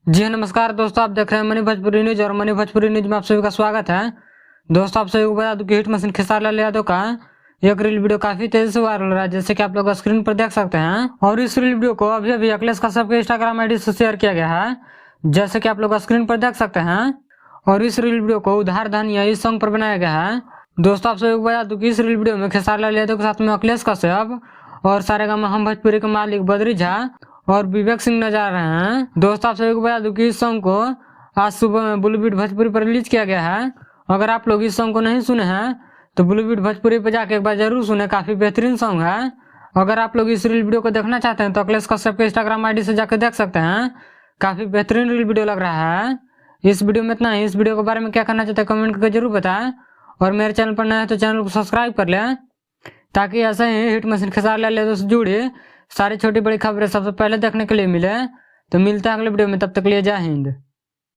जी हाँ, नमस्कार दोस्तों, आप देख रहे हैं मनी भोजपुरी न्यूज और मनी भोजपुरी न्यूज में आप सभी का स्वागत है। दोस्तों, आप सभी को बता दूं कि हिट मशीन खेसारी लाल यादव का एक रील वीडियो काफी तेजी से वायरल हो रहा है, जैसे कि आप लोग स्क्रीन पर देख सकते हैं। और इस रील वीडियो को अभी अभी अखिलेश कश्यप के इंस्टाग्राम आईडी से शेयर किया गया है, जैसे कि आप लोग स्क्रीन पर देख सकते हैं। और इस रील वीडियो को उधार धन या इस सॉन्ग पर बनाया गया है। दोस्तों, आप सभी को बता दूं कि इस रील वीडियो में खेसारी लाल यादव के साथ में अखिलेश कश्यप और सारेगामा हम भोजपुरी के मालिक बद्री झा और विवेक सिंह नजर आ रहे हैं। दोस्तों, आप सभी को बता दूं कि इस सॉन्ग को आज सुबह में बुलबीट भोजपुरी पर रिलीज किया गया है। अगर आप लोग इस सॉन्ग को नहीं सुने हैं तो बुलबीट भोजपुरी पर जाके एक बार जरूर सुने, काफी बेहतरीन सॉन्ग है। अगर आप लोग इस रील वीडियो को देखना चाहते हैं तो अखिलेश कश्यप के इंस्टाग्राम आईडी से जाकर देख सकते हैं। काफी बेहतरीन रील वीडियो लग रहा है। इस वीडियो में इतना ही। इस वीडियो के बारे में क्या करना चाहते हैं कमेंट करके जरूर बताएं। और मेरे चैनल पर नए हैं तो चैनल को सब्सक्राइब कर लें, ताकि ऐसे ही हिट मशीन खेसारी लाल यादव से जुड़ी सारी छोटी बड़ी खबरें सबसे पहले देखने के लिए मिले। तो मिलते हैं अगले वीडियो में, तब तक के लिए जय हिंद।